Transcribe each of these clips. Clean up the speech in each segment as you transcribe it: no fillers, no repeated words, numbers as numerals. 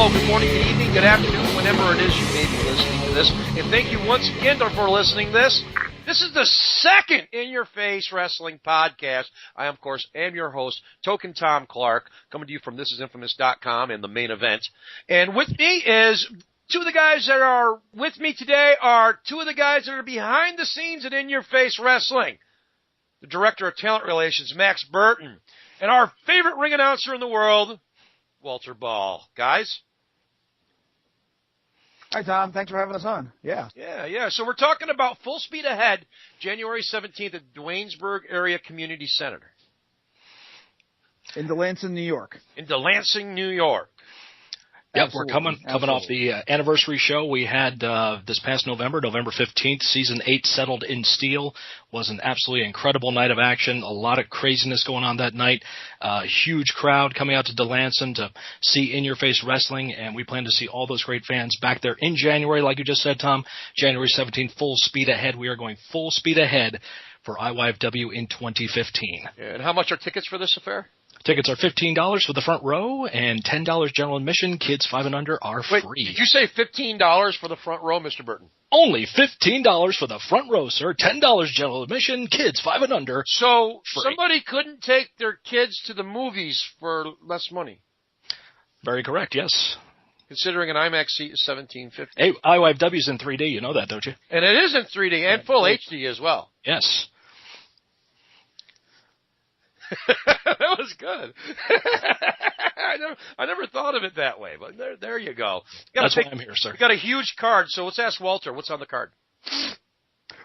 hello, good morning, good evening, good afternoon, whenever it is you may be listening to this. And thank you once again for listening to this. This is the second In Your Face Wrestling podcast. I, of course, am your host, Token Tom Clark, coming to you from thisisinfamous.com and the main event. And with me is two of the guys that are with me today are two of the guys that are behind the scenes at In Your Face Wrestling. The Director of Talent Relations, Max Burton, and our favorite ring announcer in the world, Walter Ball. Guys? Hi, Tom. Thanks for having us on. Yeah. So we're talking about Full Speed Ahead, January 17th at Duanesburg Area Community Center. In Delanson, New York. In Delanson, New York. Yep, we're coming off the anniversary show we had this past November 15th. Season 8 settled in steel. Was an absolutely incredible night of action. A lot of craziness going on that night. Huge crowd coming out to Delanson to see In Your Face Wrestling, and we plan to see all those great fans back there in January, like you just said, Tom. January 17th, full speed ahead. We are going full speed ahead for IYFW in 2015. And how much are tickets for this affair? Tickets are $15 for the front row and $10 general admission. Kids 5 and under are free. Wait, did you say $15 for the front row, Mr. Burton? Only $15 for the front row, sir. $10 general admission. Kids 5 and under. So free. Somebody couldn't take their kids to the movies for less money. Very correct. Yes. Considering an IMAX seat is $17.50. Hey, IYFW's in 3D. You know that, don't you? And it is in 3D and full HD as well. Yes. That was good. I never thought of it that way, but there you go. That's why I'm here, sir. We got a huge card, so let's ask Walter, what's on the card?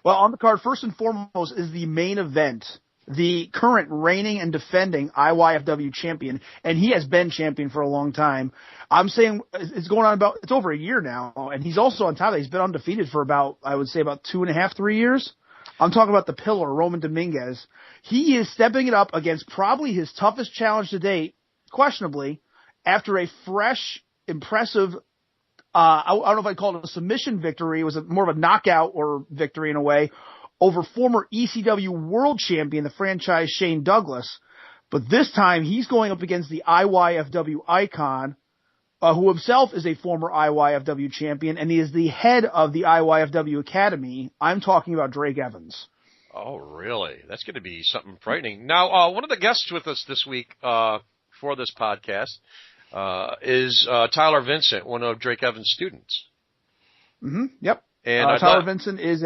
Well, on the card, first and foremost, is the main event. The current reigning and defending IYFW champion, and he has been champion for a long time. I'm saying it's going on it's over a year now, and he's also on top of that. He's been undefeated for about 2.5, 3 years. I'm talking about the Pillar, Roman Dominguez. He is stepping it up against probably his toughest challenge to date, questionably, after a fresh, impressive, I don't know if I'd call it a submission victory. It was more of a knockout or victory in a way, over former ECW World Champion, the franchise Shane Douglas. But this time, he's going up against the IYFW icon, who himself is a former IYFW champion, and he is the head of the IYFW Academy. I'm talking about Drake Evans. Oh, really? That's going to be something frightening. Now, one of the guests with us this week for this podcast is Tyler Vincent, one of Drake Evans' students. Mm-hmm. Yep. And Tyler Vincent is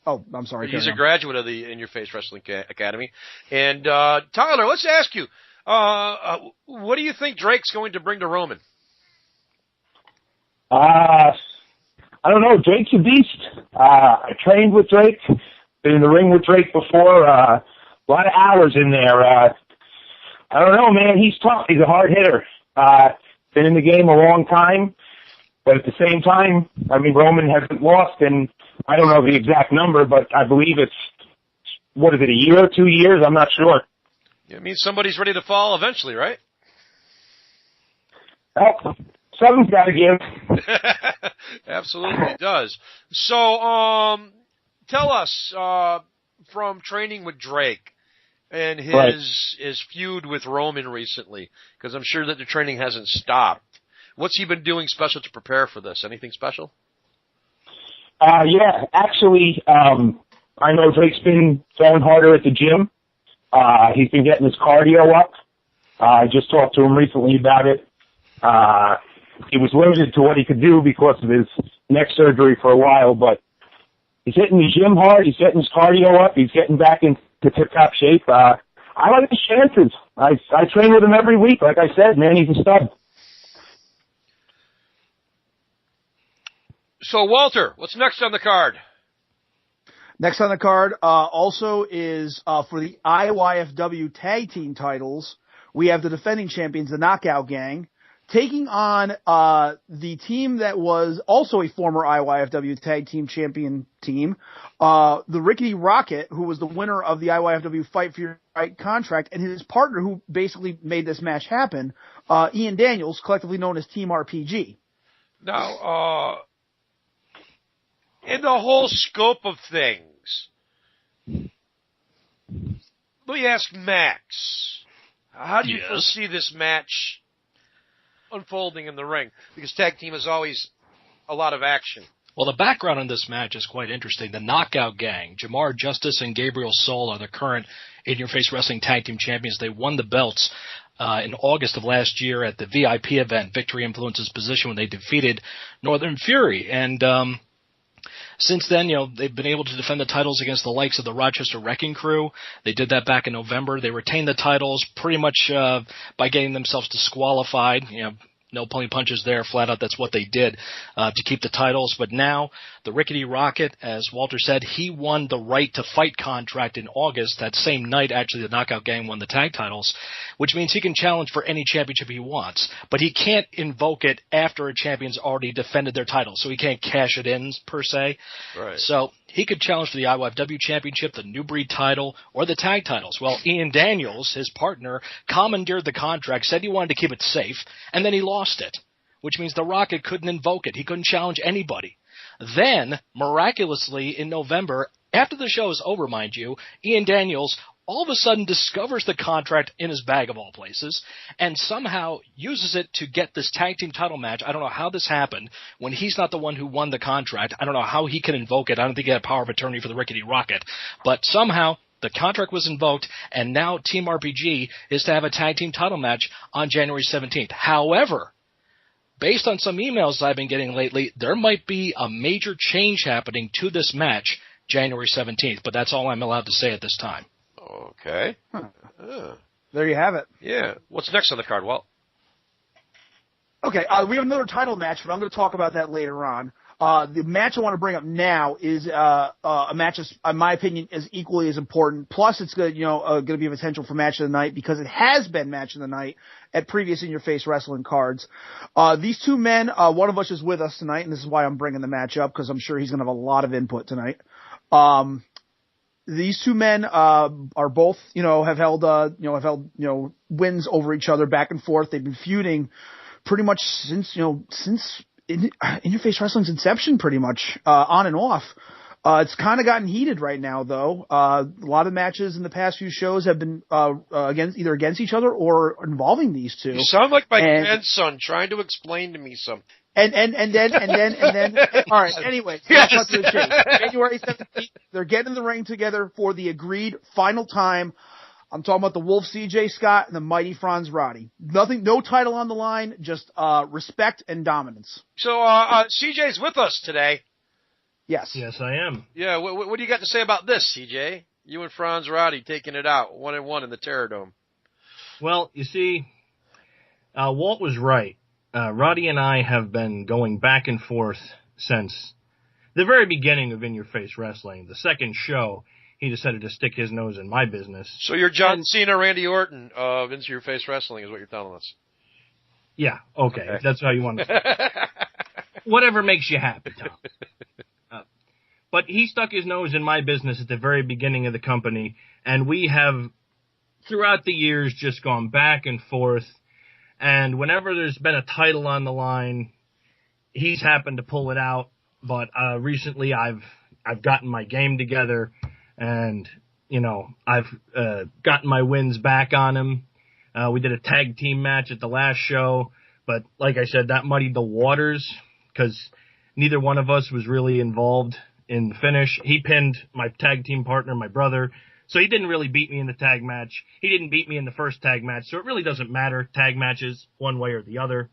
I'm sorry. He's a graduate of the In Your Face Wrestling Academy. And Tyler, let's ask you, what do you think Drake's going to bring to Roman? I don't know. Drake's a beast. I trained with Drake. Been in the ring with Drake before. A lot of hours in there. I don't know, man. He's tough. He's a hard hitter. Been in the game a long time. But at the same time, Roman hasn't lost, and I don't know the exact number, but I believe it's, a year or 2 years? I'm not sure. It means somebody's ready to fall eventually, right? Well, something's got to give. Absolutely does. So, tell us, from training with Drake and his feud with Roman recently, because I'm sure that the training hasn't stopped. What's he been doing special to prepare for this? Anything special? Yeah, actually, I know Drake's been going harder at the gym. He's been getting his cardio up. I just talked to him recently about it. He was limited to what he could do because of his neck surgery for a while, but he's hitting the gym hard. He's getting his cardio up. He's getting back into tip-top shape. I like his chances. I train with him every week. Like I said, man, he's a stud. So, Walter, what's next on the card? Next on the card also is for the IYFW tag team titles. We have the defending champions, the Knockout Gang, taking on the team that was also a former IYFW tag team champion team, the Rickety Rocket, who was the winner of the IYFW Fight for Your Right contract, and his partner who basically made this match happen, Ian Daniels, collectively known as Team RPG. Now, in the whole scope of things, let me ask Max, how do you foresee this match unfolding in the ring, because tag team is always a lot of action. Well, the background on this match is quite interesting. The Knockout Gang, Jamar Justice and Gabriel Soul, are the current In Your Face Wrestling Tag Team Champions. They won the belts in August of last year at the VIP event, Victory Influence's Position, when they defeated Northern Fury. And since then, they've been able to defend the titles against the likes of the Rochester Wrecking Crew. They did that back in November. They retained the titles pretty much by getting themselves disqualified. No pulling punches there, flat out. That's what they did to keep the titles. But now the Rickety Rocket, as Walter said, he won the right to fight contract in August. That same night, actually, the Knockout Gang won the tag titles, which means he can challenge for any championship he wants. But he can't invoke it after a champion's already defended their title, so he can't cash it in, per se. Right. So he could challenge for the IYFW Championship, the New Breed title, or the tag titles. Well, Ian Daniels, his partner, commandeered the contract, said he wanted to keep it safe, and then he lost it, which means the Rocket couldn't invoke it. He couldn't challenge anybody. Then, miraculously, in November, after the show is over, mind you, Ian Daniels all of a sudden discovers the contract in his bag of all places and somehow uses it to get this tag team title match. I don't know how this happened when he's not the one who won the contract. I don't know how he can invoke it. I don't think he had power of attorney for the Rickety Rocket. But somehow the contract was invoked, and now Team RPG is to have a tag team title match on January 17th. However, based on some emails I've been getting lately, there might be a major change happening to this match January 17th, but that's all I'm allowed to say at this time. Okay. There you have it. Yeah. What's next on the card, Walt? Okay, we have another title match, but I'm going to talk about that later on. The match I want to bring up now is a match, in my opinion, is equally as important. Plus, it's going to be a potential for match of the night because it has been match of the night at previous In Your Face Wrestling cards. These two men, one of us is with us tonight, and this is why I'm bringing the match up because I'm sure he's going to have a lot of input tonight. These two men are both, have held wins over each other back and forth. They've been feuding pretty much since In Your Face Wrestling's inception, pretty much on and off. It's kind of gotten heated right now, though. A lot of matches in the past few shows have been either against each other or involving these two. You sound like my grandson trying to explain to me something. And then, all right, anyway, let's cut to the chase. January 17th, they're getting in the ring together for the agreed final time. I'm talking about the Wolf CJ Scott and the Mighty Franz Roddy. No title on the line, just respect and dominance. So CJ's with us today. Yes. Yes, I am. Yeah, what do you got to say about this, CJ? You and Franz Roddy taking it out, 1-1 in the Terror Dome. Well, you see, Walt was right. Roddy and I have been going back and forth since the very beginning of In Your Face Wrestling. The second show, he decided to stick his nose in my business. So you're John Cena, Randy Orton of In Your Face Wrestling is what you're telling us. Yeah, okay. If that's how you want to. Whatever makes you happy, Tom. But he stuck his nose in my business at the very beginning of the company, and we have, throughout the years, just gone back and forth. And whenever there's been a title on the line, he's happened to pull it out. But recently, I've gotten my game together, and I've gotten my wins back on him. We did a tag team match at the last show, but like I said, that muddied the waters because neither one of us was really involved in the finish. He pinned my tag team partner, my brother. So he didn't really beat me in the tag match. He didn't beat me in the first tag match. So it really doesn't matter, tag matches, one way or the other.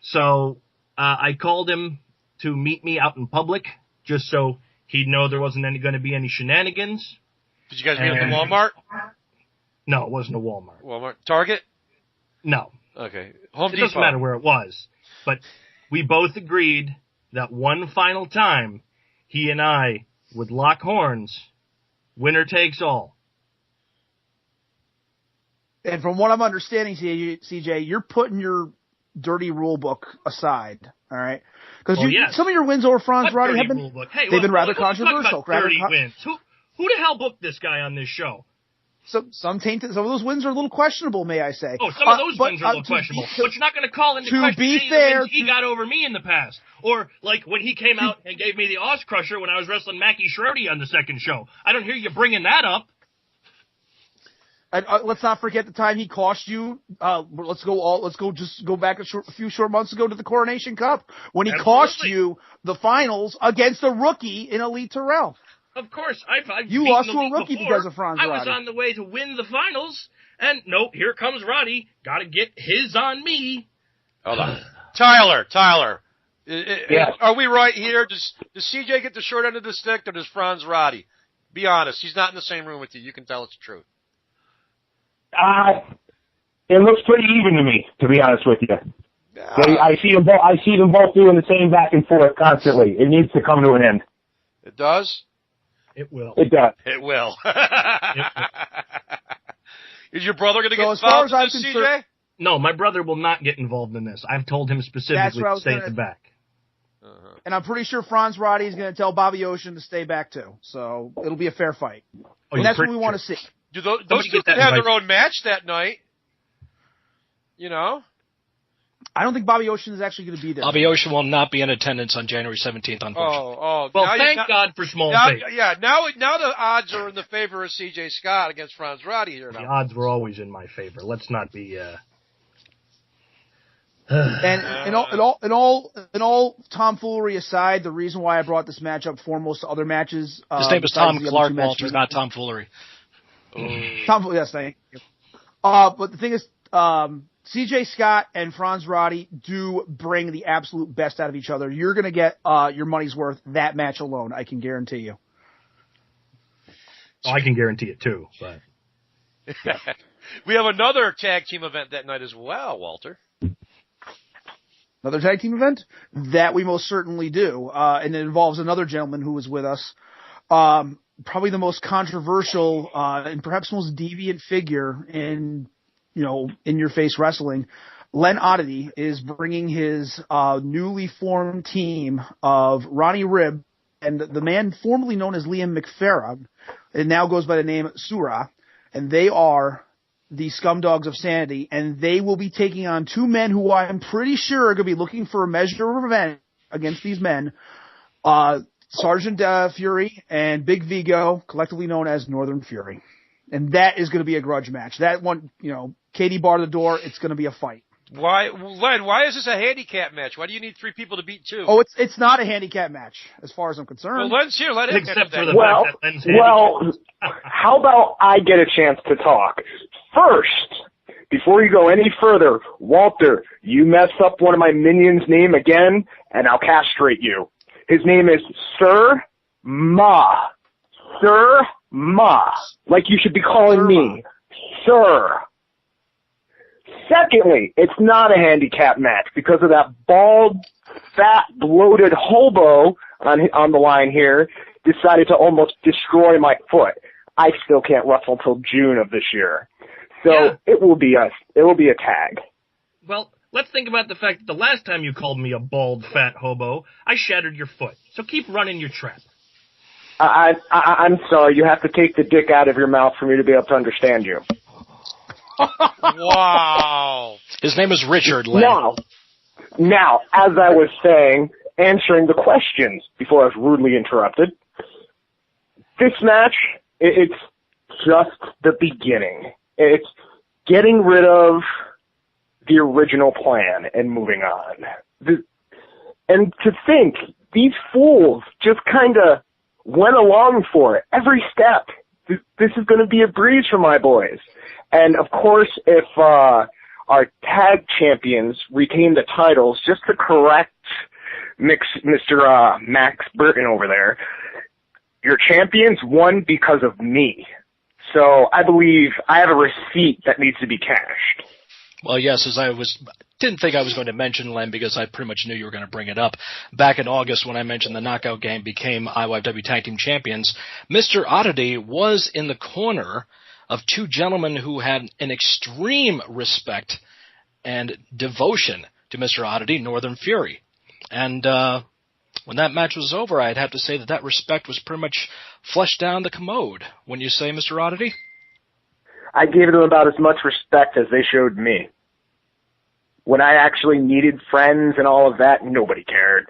So I called him to meet me out in public, just so he'd know there wasn't going to be any shenanigans. Did you guys meet at the Walmart? No, it wasn't a Walmart. Walmart? Target? No. Okay. Home Depot. It doesn't matter where it was. But we both agreed that one final time, he and I would lock horns. Winner takes all. And from what I'm understanding, CJ, you're putting your dirty rule book aside, all right? Because some of your wins over Franz Roddy have been they've been rather controversial. Dirty wins. Who the hell booked this guy on this show? Some of those wins are a little questionable, may I say. Oh, some of those wins are a little questionable. But you're not going to call into question any of the wins he got over me in the past. Or, like, when he came out and gave me the Oz Crusher when I was wrestling Mackie Schroeder on the second show. I don't hear you bringing that up. And, let's not forget the time he cost you. Let's go back a few short months ago to the Coronation Cup when he cost you the finals against a rookie in Elite Terrell. Of course, I've you lost to a rookie because of Franz Roddy. I was on the way to win the finals, and nope, here comes Roddy. Got to get his on me. Hold on, Tyler. Yes. Are we right here? Does CJ get the short end of the stick, or does Franz Roddy? Be honest. He's not in the same room with you. You can tell it's the truth. It looks pretty even to me, to be honest with you. I see them both. I see them both doing the same back and forth constantly. It needs to come to an end. It does. It will. It does. It will. Is your brother going to get as far involved as in this, I'm CJ? No, my brother will not get involved in this. I've told him specifically to stay at the back. And I'm pretty sure Franz Roddy is going to tell Bobby Ocean to stay back too. So it'll be a fair fight. And that's what we want to see. Do those two could have their own match that night. You know? I don't think Bobby Ocean is actually going to be there. Bobby Ocean will not be in attendance on January 17th, unfortunately. Well, thank God for small faith. Yeah, now the odds are in the favor of C.J. Scott against Franz Roddy here now. The odds were always in my favor. Let's not be... And in all tomfoolery aside, the reason why I brought this match up foremost to other matches... His name is Tom Clark, Walter, not tomfoolery. Yes, thank you. But the thing is, C.J. Scott and Franz Roddy do bring the absolute best out of each other. You're going to get your money's worth that match alone, I can guarantee you. Oh, I can guarantee it too. But we have another tag team event that night as well, Walter. Another tag team event? That we most certainly do. And it involves another gentleman who was with us. Probably the most controversial and perhaps most deviant figure in your face wrestling. Len Oddity is bringing his newly formed team of Ronnie Ribb and the man formerly known as Liam McFarland. It now goes by the name Surah. And they are the Scumdogs of Sanity, and they will be taking on two men who I'm pretty sure are going to be looking for a measure of revenge against these men, Sergeant Fury and Big Vigo, collectively known as Northern Fury. And that is going to be a grudge match. That one, Katie barred the door. It's going to be a fight. Why, Len, why is this a handicap match? Why do you need three people to beat two? Oh, it's not a handicap match, as far as I'm concerned. Well, Len's here. Let him except for the well, fact that Len's how about I get a chance to talk? First, before you go any further, Walter, you mess up one of my minions' name again, and I'll castrate you. His name is Sir Ma. Sir Ma. Like you should be calling me Sir. Secondly, it's not a handicap match because of that bald, fat, bloated hobo on the line here decided to almost destroy my foot. I still can't wrestle until June of this year. So it will be a tag. Well, let's think about the fact that the last time you called me a bald, fat hobo, I shattered your foot. So keep running your trap. I'm sorry. You have to take the dick out of your mouth for me to be able to understand you. Wow. His name is Richard Lane. Now, as I was saying, answering the questions before I was rudely interrupted, this match, it's just the beginning. It's getting rid of the original plan and moving on. And to think, these fools just kind of went along for it every step. This is going to be a breeze for my boys. And, of course, if our tag champions retain the titles, just to correct Mr. Max Burton over there, your champions won because of me. So I believe I have a receipt that needs to be cashed. Well, yes, didn't think I was going to mention Len because I pretty much knew you were going to bring it up. Back in August when I mentioned the Knockout Gang became IYFW Tag Team Champions, Mr. Oddity was in the corner of two gentlemen who had an extreme respect and devotion to Mr. Oddity, Northern Fury. And when that match was over, I'd have to say that respect was pretty much flushed down the commode. Wouldn't you say, Mr. Oddity? I gave them about as much respect as they showed me. When I actually needed friends and all of that, nobody cared.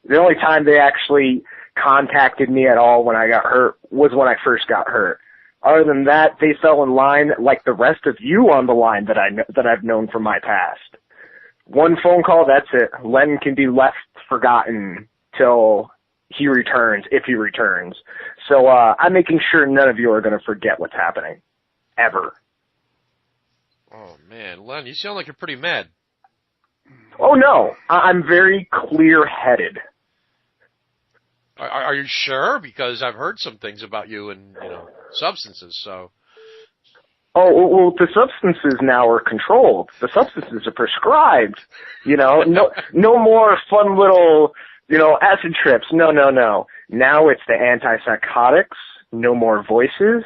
The only time they actually contacted me at all when I got hurt was when I first got hurt. Other than that, they fell in line like the rest of you on the line that I've known from my past. One phone call, that's it. Len can be left forgotten till he returns, if he returns. So I'm making sure none of you are going to forget what's happening. Ever. Oh, man. Len, you sound like you're pretty mad. Oh, no. I'm very clear-headed. Are you sure? Because I've heard some things about you and, substances, so. Oh, well, the substances now are controlled. The substances are prescribed. No more fun little, acid trips. No. Now it's the antipsychotics. No more voices.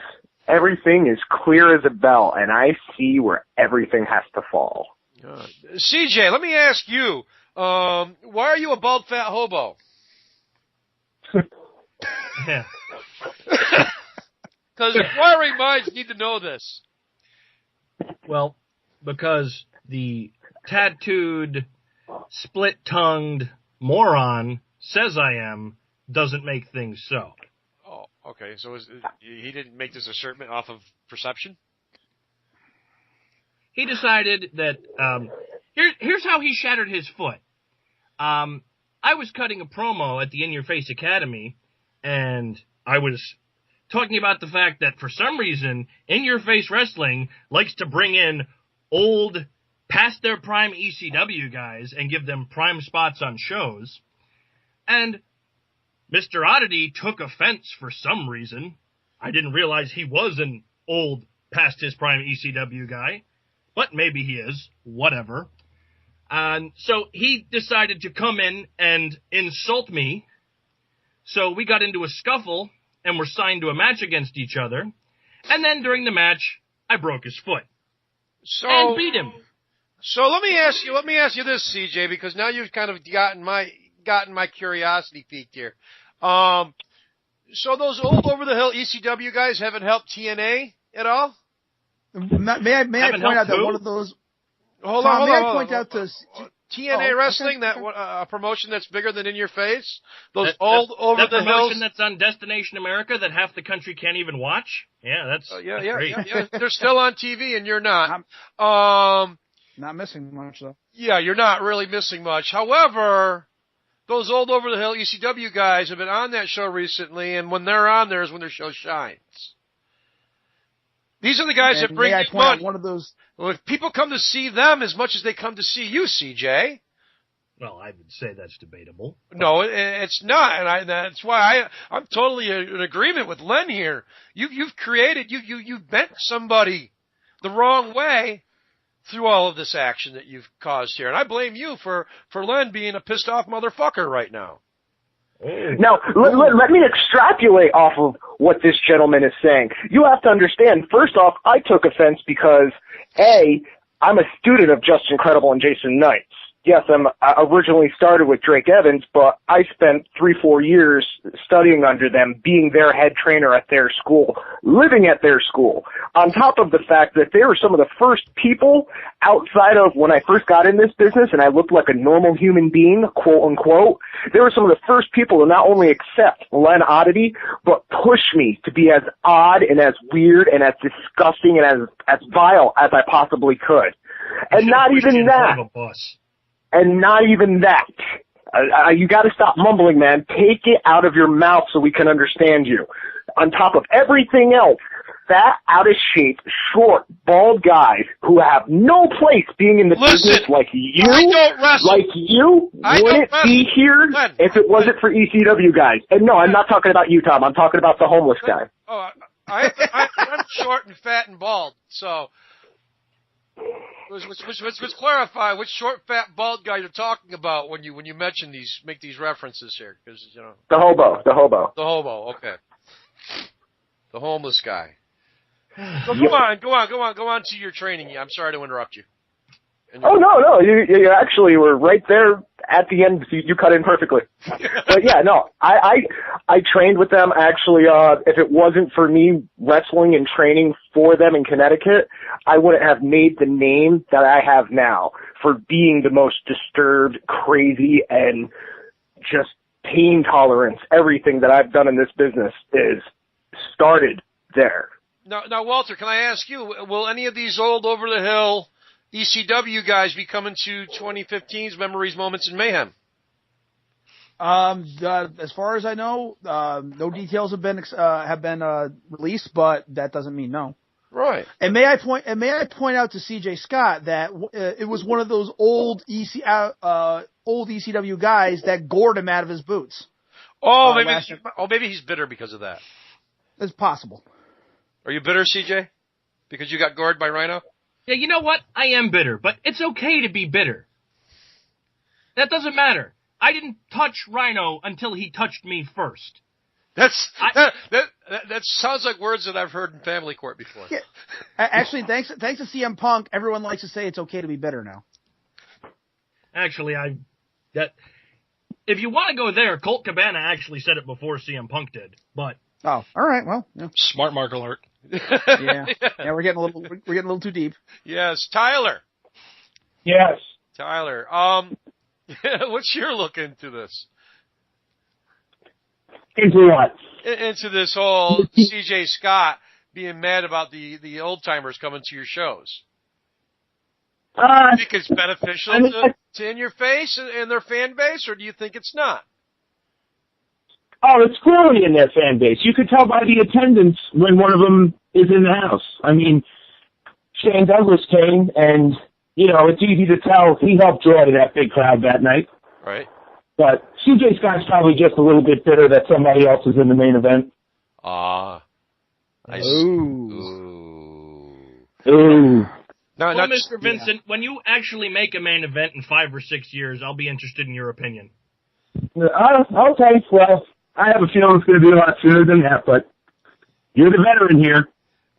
Everything is clear as a bell, and I see where everything has to fall. CJ, let me ask you, why are you a bald fat hobo? Yeah. Because inquiring minds need to know this. Well, because the tattooed, split-tongued moron says I am doesn't make things so. Oh, okay. So he didn't make this assertion off of perception? He decided that here's how he shattered his foot. I was cutting a promo at the In Your Face Academy, and I was talking about the fact that for some reason, In Your Face Wrestling likes to bring in old, past their prime ECW guys and give them prime spots on shows. And Mr. Oddity took offense for some reason. I didn't realize he was an old, past his prime ECW guy. But maybe he is. Whatever. And so he decided to come in and insult me. So we got into a scuffle and were signed to a match against each other. And then during the match, I broke his foot. And beat him. So let me ask you this, CJ, because now you've kind of gotten my curiosity piqued here. So those old over the hill ECW guys haven't helped TNA at all? May I point out that one of those? Hold on. May I point out to TNA Wrestling, okay. A promotion that's bigger than In Your Face? Those old over the promotion hills that's on Destination America that half the country can't even watch? Yeah, that's great. Yeah. They're still on TV and you're not. Not missing much though. Yeah, you're not really missing much. However, those old over the hill ECW guys have been on that show recently, and when they're on there is when their show shines. These are the guys that bring you money. One of those. Well, if people come to see them as much as they come to see you, CJ. Well, I would say that's debatable. No, it's not, and that's why I'm totally in agreement with Len here. You've bent somebody the wrong way through all of this action that you've caused here, and I blame you for Len being a pissed off motherfucker right now. Now, let me extrapolate off of what this gentleman is saying. You have to understand, first off, I took offense because, A, I'm a student of Just Incredible and Jason Knights. Yes, I originally started with Drake Evans, but I spent 3-4 years studying under them, being their head trainer at their school, living at their school. On top of the fact that they were some of the first people outside of when I first got in this business and I looked like a normal human being, quote unquote, they were some of the first people to not only accept Len Oddity, but push me to be as odd and as weird and as disgusting and as vile as I possibly could. And not even that. And not even that. You got to stop mumbling, man. Take it out of your mouth so we can understand you. On top of everything else, fat, out of shape, short, bald guys who have no place being in the business like you, wouldn't be here if it wasn't for ECW guys. And no, I'm not talking about you, Tom. I'm talking about the homeless guy. Oh, I'm short and fat and bald, so... Let's clarify which short, fat, bald guy you're talking about when you mention make these references here, because the hobo. The hobo, okay. The homeless guy. So go on to your training. I'm sorry to interrupt you. Oh no, you actually were right there at the end. You cut in perfectly. But yeah, no, I trained with them actually. If it wasn't for me wrestling and training for them in Connecticut, I wouldn't have made the name that I have now for being the most disturbed, crazy, and just pain tolerance. Everything that I've done in this business is started there. Now, Walter, can I ask you, will any of these old over-the-hill ECW guys be coming to 2015's Memories, Moments, and Mayhem? As far as I know, no details have been released, but that doesn't mean no. Right. And may I point out to CJ Scott that it was one of those old ECW guys that gored him out of his boots. Oh, maybe he's bitter because of that. It's possible. Are you bitter, CJ? Because you got gored by Rhino? Yeah, you know what? I am bitter, but it's okay to be bitter. That doesn't matter. I didn't touch Rhino until he touched me first. That sounds like words that I've heard in family court before. Yeah. Actually, thanks to CM Punk, everyone likes to say it's okay to be bitter now. Actually, if you want to go there, Colt Cabana actually said it before CM Punk did. But all right, well, yeah. Smart mark alert. Yeah, we're getting a little too deep. Yes, Tyler. Yes. Tyler, what's your look into this? Into what? Into this whole CJ Scott being mad about the old timers coming to your shows. Do you think it's beneficial to in your face and their fan base, or do you think it's not? Oh, it's clearly in their fan base. You could tell by the attendance when one of them is in the house. I mean, Shane Douglas came, and, it's easy to tell he helped draw to that big crowd that night. Right. But CJ Scott's probably just a little bit bitter that somebody else is in the main event. I see. Ooh. No, Mr. Vincent, when you actually make a main event in 5 or 6 years, I'll be interested in your opinion. Okay, well, I have a feeling it's going to be a lot sooner than that, but you're the veteran here.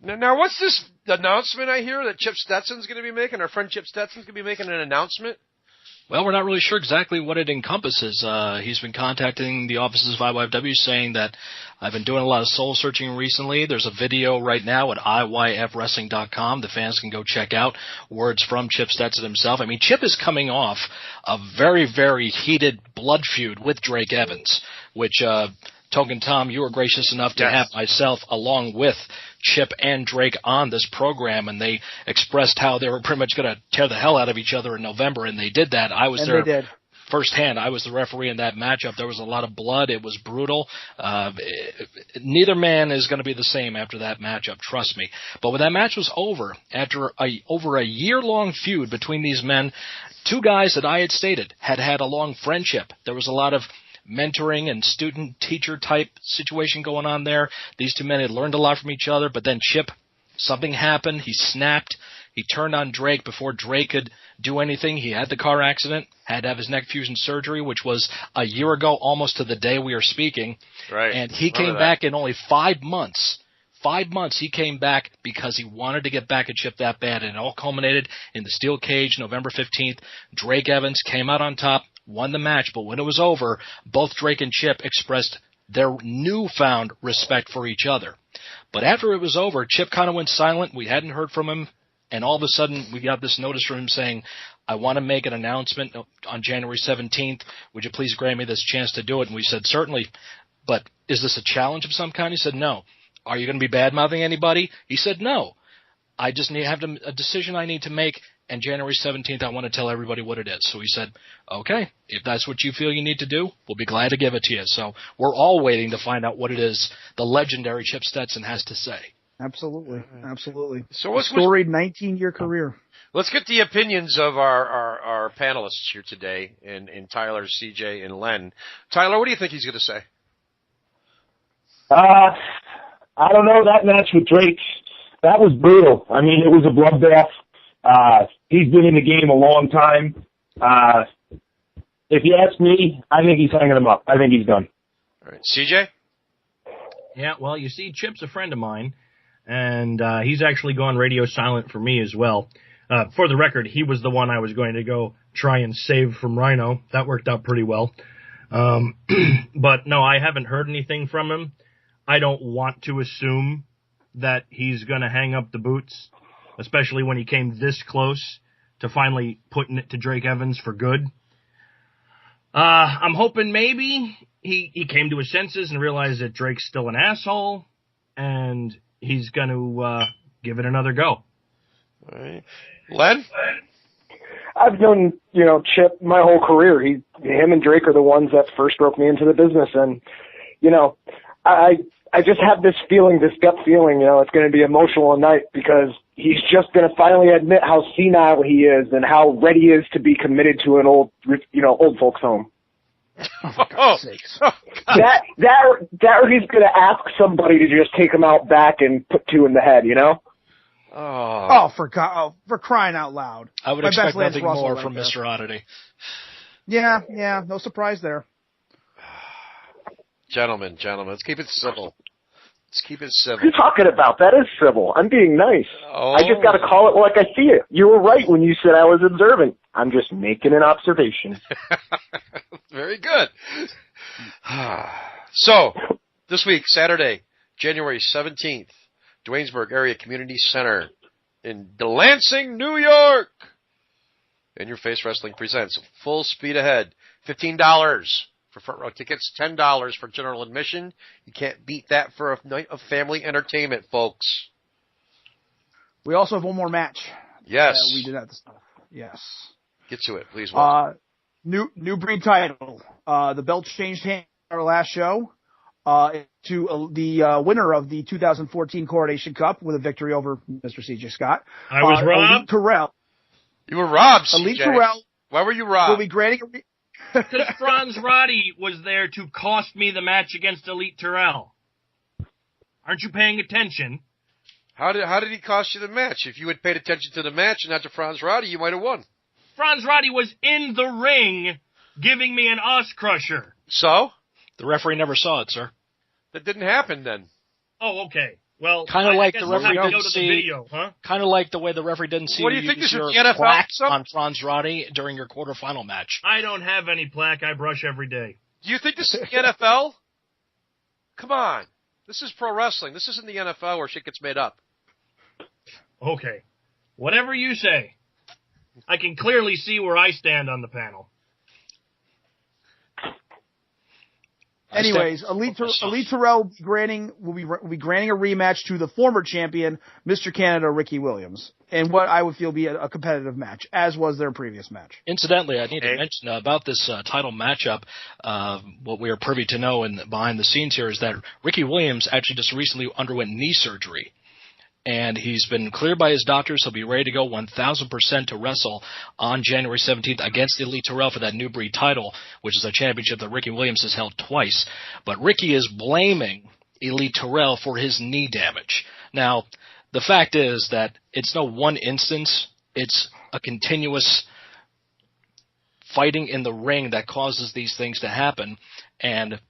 Now, what's this announcement I hear that Chip Stetson's going to be making? Our friend Chip Stetson's going to be making an announcement? Well, we're not really sure exactly what it encompasses. He's been contacting the offices of IYFW saying that I've been doing a lot of soul searching recently. There's a video right now at IYFWrestling.com. The fans can go check out words from Chip Stetson himself. I mean, Chip is coming off a very, very heated blood feud with Drake Evans, which, Token Tom, you were gracious enough to have myself along with Chip and Drake on this program, and they expressed how they were pretty much going to tear the hell out of each other in November, and they did that. I was there firsthand. I was the referee in that matchup. There was a lot of blood. It was brutal. Neither man is going to be the same after that matchup, trust me. But when that match was over, after over a year-long feud between these men, two guys that I had stated had a long friendship. There was a lot of mentoring and student-teacher type situation going on there. These two men had learned a lot from each other, but then Chip, something happened. He snapped. He turned on Drake before Drake could do anything. He had the car accident, had to have his neck fusion surgery, which was a year ago, almost to the day we are speaking. Right. And he came back in only 5 months. 5 months he came back because he wanted to get back at Chip that bad, and it all culminated in the steel cage November 15th. Drake Evans came out on top, won the match, but when it was over, both Drake and Chip expressed their newfound respect for each other. But after it was over, Chip kind of went silent. We hadn't heard from him, and all of a sudden we got this notice from him saying, I want to make an announcement on January 17th. Would you please grant me this chance to do it? And we said, certainly, but is this a challenge of some kind? He said, no. Are you going to be bad-mouthing anybody? He said, no. I just have a decision I need to make, and January 17th, I want to tell everybody what it is. So he said, okay, if that's what you feel you need to do, we'll be glad to give it to you. So we're all waiting to find out what it is the legendary Chip Stetson has to say. Absolutely. So what's storied 19-year career. Let's get the opinions of our panelists here today, in Tyler, CJ, and Len. Tyler, what do you think he's going to say? I don't know, that match with Drake, that was brutal. I mean, it was a bloodbath. He's been in the game a long time. If you ask me, I think he's hanging him up. I think he's done. All right. CJ? Yeah, well, you see, Chip's a friend of mine, and he's actually gone radio silent for me as well. For the record, he was the one I was going to go try and save from Rhino. That worked out pretty well. But, no, I haven't heard anything from him. I don't want to assume that he's going to hang up the boots, especially when he came this close to finally putting it to Drake Evans for good. I'm hoping maybe he came to his senses and realized that Drake's still an asshole, and he's going to give it another go. All right. Len? I've known, Chip my whole career. Him and Drake are the ones that first broke me into the business. And, I just have this feeling, this gut feeling, it's going to be emotional tonight because he's just going to finally admit how senile he is and how ready he is to be committed to an old folks home. Oh, for God's sakes. That or he's going to ask somebody to just take him out back and put two in the head, Oh, for crying out loud. I would My expect best Lance nothing Russell more right from there. Mr. Oddity. Yeah, no surprise there. Gentlemen, let's keep it civil. What are you talking about? That is civil. I'm being nice. Oh. I just got to call it like I see it. You were right when you said I was observant. I'm just making an observation. Very good. So, this week, Saturday, January 17th, Duanesburg Area Community Center in Delanson, New York. In Your Face Wrestling presents Full Speed Ahead. $15 for front row tickets, $10 for general admission. You can't beat that for a night of family entertainment, folks. We also have one more match. Yes. We did have the stuff. Yes. Get to it, please. Walter. New breed title. The belt changed hands our last show to the winner of the 2014 Coronation Cup with a victory over Mr. CJ Scott. I was robbed. Elite Terrell. You were robbed, Elite CJ. Terrell. Why were you robbed? Will be granting Because Franz Roddy was there to cost me the match against Elite Terrell. Aren't you paying attention? How did he cost you the match? If you had paid attention to the match and not to Franz Roddy, you might have won. Franz Roddy was in the ring giving me an os crusher. So? The referee never saw it, sir. That didn't happen then. Oh, okay. Well, Kind of like guess the we'll have referee to go didn't to the see. video, huh? Kind of like the way the referee didn't see. What do you you think, use this is your the NFL plaque or on Franz Roddy during your quarterfinal match. I don't have any plaque. I brush every day. Do you think this is the NFL? Come on. This is pro wrestling. This isn't the NFL where shit gets made up. Okay. Whatever you say. I can clearly see where I stand on the panel. Anyways, Elite Terrell will be granting a rematch to the former champion, Mr. Canada, Ricky Williams, in what I would feel be a competitive match, as was their previous match. Incidentally, I need to mention about this title matchup, what we are privy to know and behind the scenes here is that Ricky Williams actually just recently underwent knee surgery. And he's been cleared by his doctors. He'll be ready to go 1,000% to wrestle on January 17th against Elite Terrell for that new breed title, which is a championship that Ricky Williams has held twice. But Ricky is blaming Elite Terrell for his knee damage. Now, the fact is that it's no one instance. It's a continuous fighting in the ring that causes these things to happen. And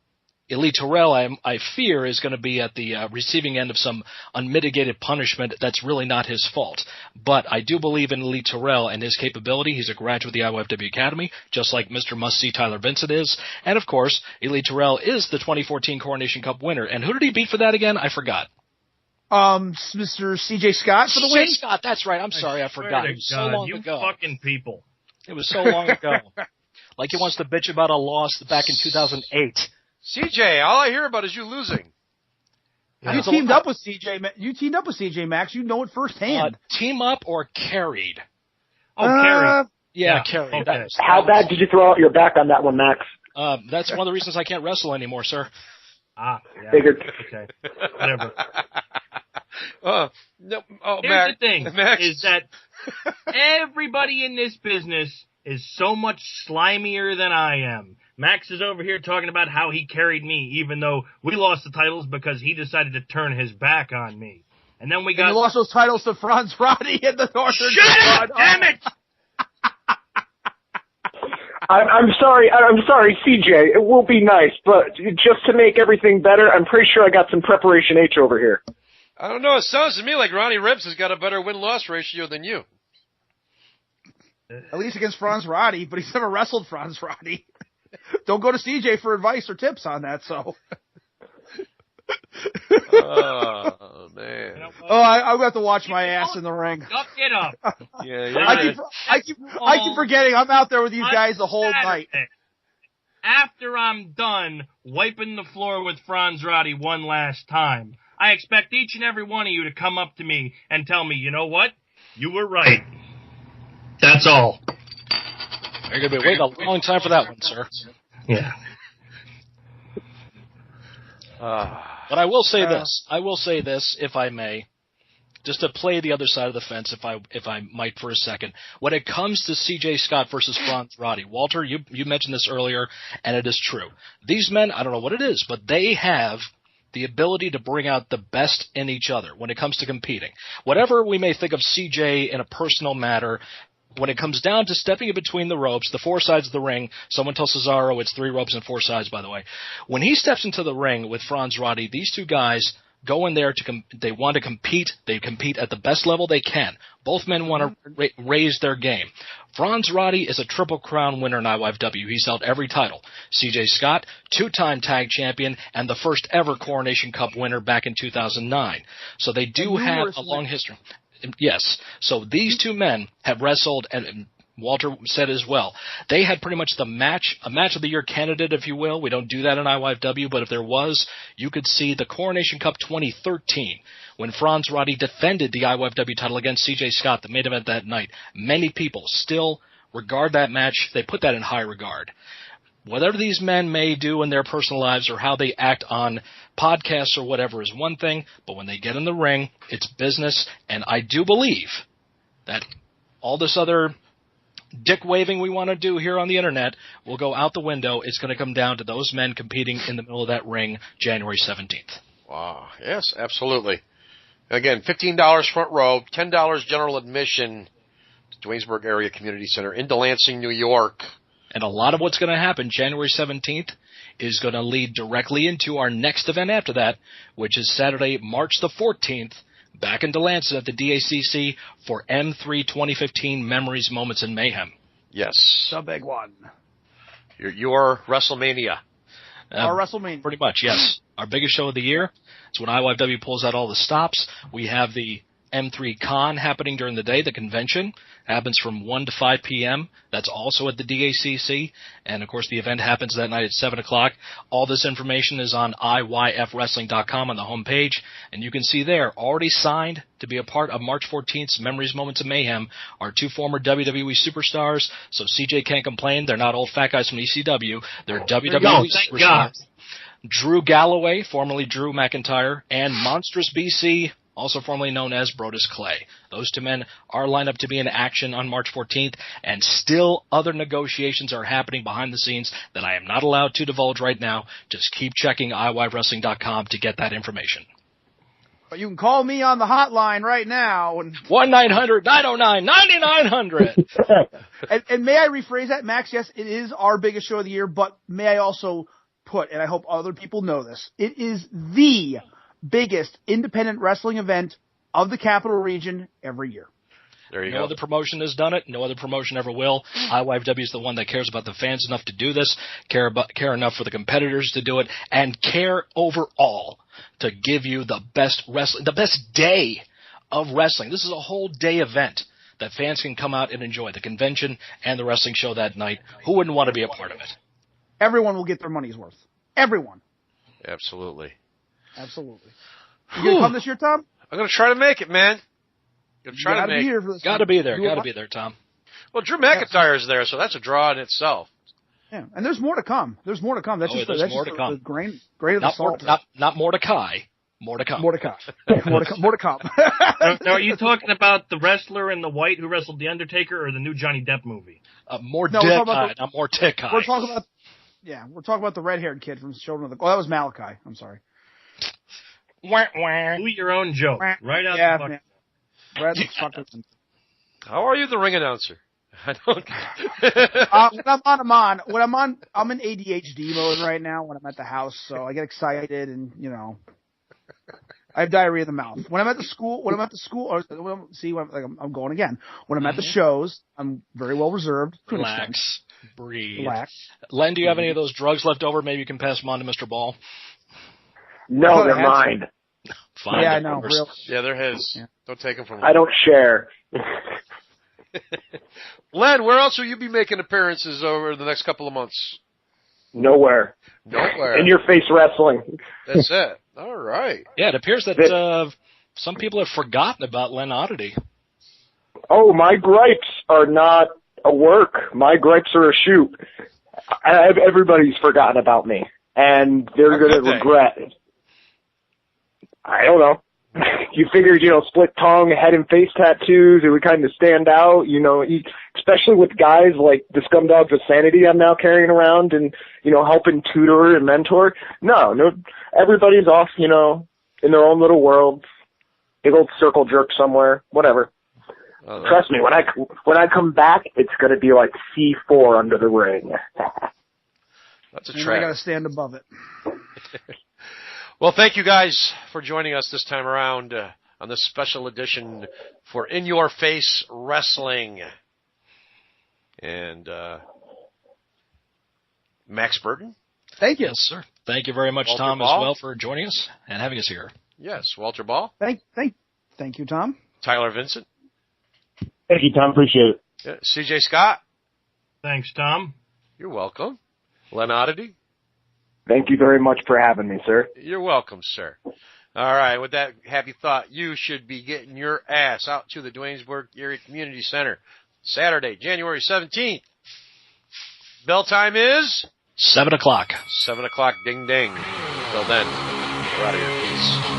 Elite Terrell, I fear, is going to be at the receiving end of some unmitigated punishment that's really not his fault. But I do believe in Elite Terrell and his capability. He's a graduate of the IYFW Academy, just like Mr. Must-See Tyler Vincent is. And, of course, Elite Terrell is the 2014 Coronation Cup winner. And who did he beat for that again? I forgot. Mr. CJ Scott for the win? CJ Scott, that's right. I'm sorry, I forgot. It was so long ago. You fucking people. It was so long ago. Like he wants to bitch about a loss back in 2008. CJ, all I hear about is you losing. You teamed up with CJ Max. You know it firsthand. Team up or carried? Carried. Yeah, carried. Okay. How bad did you throw out your back on that one, Max? That's one of the reasons I can't wrestle anymore, sir. Yeah. Figured. Okay. Whatever. Here's the thing, Max. is that everybody in this business is so much slimier than I am. Max is over here talking about how he carried me, even though we lost the titles because he decided to turn his back on me. And then we got... And you lost those titles to Franz Roddy in the Northern... Shut up, damn it! I'm sorry, CJ. It will be nice, but just to make everything better, I'm pretty sure I got some Preparation H over here. I don't know. It sounds to me like Ronnie Ribs has got a better win-loss ratio than you. At least against Franz Roddy, but he's never wrestled Franz Roddy. Don't go to CJ for advice or tips on that, so. Oh, man. You know, I'm going to have to watch my ass in the ring. Get up. Yeah, I keep forgetting I'm out there with you guys the whole night. After I'm done wiping the floor with Franz Roddy one last time, I expect each and every one of you to come up to me and tell me, you know what? You were right. That's all. You're going to be waiting a long time for that one, sir. Yeah. But I will say this, if I may, just to play the other side of the fence, if I might for a second. When it comes to C.J. Scott versus Franz Roddy, Walter, you mentioned this earlier, and it is true. These men, I don't know what it is, but they have the ability to bring out the best in each other when it comes to competing. Whatever we may think of C.J. in a personal matter, when it comes down to stepping in between the ropes, the four sides of the ring, someone tell Cesaro it's 3 ropes and 4 sides, by the way. When he steps into the ring with Franz Roddy, these two guys go in there they want to compete. They compete at the best level they can. Both men want to raise their game. Franz Roddy is a Triple Crown winner in IYFW. He's held every title. C.J. Scott, 2-time tag champion, and the first ever Coronation Cup winner back in 2009. So they do have a long history. Yes. So these two men have wrestled, and Walter said as well, they had pretty much a match of the year candidate, if you will. We don't do that in IYFW, but if there was, you could see the Coronation Cup 2013 when Franz Roddy defended the IYFW title against C.J. Scott, the main event that night. Many people still regard that match. They put that in high regard. Whatever these men may do in their personal lives or how they act on podcasts or whatever is one thing, but when they get in the ring, it's business, and I do believe that all this other dick waving we want to do here on the internet will go out the window. It's going to come down to those men competing in the middle of that ring January 17th. Wow. Yes, absolutely. Again, $15 front row, $10 general admission to Duanesburg Area Community Center in Delanson, New York. And a lot of what's going to happen January 17th is going to lead directly into our next event after that, which is Saturday, March the 14th, back in Delanson at the DACC for M3 2015 Memories, Moments, and Mayhem. Yes. The big one. Your WrestleMania. Our WrestleMania. Pretty much, yes. Our biggest show of the year. It's when IYFW pulls out all the stops. We have the M3 Con happening during the day. The convention happens from 1 to 5 p.m. That's also at the DACC. And, of course, the event happens that night at 7 o'clock. All this information is on IYFWrestling.com on the homepage. And you can see there, already signed to be a part of March 14th's Memories, Moments, and Mayhem, are 2 former WWE superstars. So CJ can't complain. They're not old fat guys from ECW. They're WWE superstars. Drew Galloway, formerly Drew McIntyre, and Monstrous BC, also formerly known as Brodus Clay. Those two men are lined up to be in action on March 14th, and still other negotiations are happening behind the scenes that I am not allowed to divulge right now. Just keep checking IYWrestling.com to get that information. But you can call me on the hotline right now. 1-900-909-9900. And may I rephrase that, Max? Yes, it is our biggest show of the year, but may I also put, and I hope other people know this, it is the biggest independent wrestling event of the Capital Region every year. There you go. No other promotion has done it. No other promotion ever will. IYFW is the one that cares about the fans enough to do this, care enough for the competitors to do it, and care overall to give you the best wrestling, the best day of wrestling. This is a whole day event that fans can come out and enjoy, the convention and the wrestling show that night. Who wouldn't want to be a part of it? Everyone will get their money's worth. Everyone. Absolutely. Absolutely. You going to come this year, Tom? I'm going to try to make it, man. Got to be there, Tom. Well, Drew McIntyre's there, so that's a draw in itself. Yeah, and there's more to come. That's just the grain of the salt. Not Mordecai. More to come. More to come. Now, are you talking about the wrestler in the white who wrestled The Undertaker, or the new Johnny Depp movie? Not Mordecai. We're talking about the red-haired kid from Children of the... Oh, that was Malachi. I'm sorry. Do your own joke. Right out the fuck. How are you, the ring announcer? I don't. I'm in ADHD mode right now when I'm at the house, so I get excited and I have diarrhea in the mouth. When I'm at the school, I'm going again. When I'm at the shows, I'm very well reserved. Relax, breathe. Relax. Len, do you have any of those drugs left over? Maybe you can pass them on to Mr. Ball. No, they're mine. Fine. Yeah, I know. Yeah, they're his. Yeah. Don't take them from him. I don't share. Len, where else will you be making appearances over the next couple of months? Nowhere. Nowhere. In your face wrestling. That's it. All right. Yeah, it appears that some people have forgotten about Len Oddity. Oh, my gripes are not a work. My gripes are a shoot. Everybody's forgotten about me, and they're going to regret it. I don't know. You figured, split tongue, head and face tattoos, it would kind of stand out, especially with guys like the Scumdogs of Sanity I'm now carrying around and, helping tutor and mentor. No, everybody's off, in their own little world. Big old circle jerk somewhere, whatever. Trust me, when I come back, it's going to be like C4 under the ring. That's a trap. trap. I got to stand above it. Well, thank you guys for joining us this time around on this special edition for In Your Face Wrestling. And Max Burton. Thank you. Yes, sir. Thank you very much, Walter Tom, Ball. as well, for joining us and having us here. Yes, Walter Ball. Thank you, Tom. Tyler Vincent. Thank you, Tom. Appreciate it. Yeah, CJ Scott. Thanks, Tom. You're welcome. Len Oddity. Thank you very much for having me, sir. You're welcome, sir. All right, with that happy thought, you should be getting your ass out to the Duanesburg Area Community Center Saturday, January 17th. Bell time is? 7 o'clock. 7 o'clock, ding, ding. Till then, we're out of here. Peace.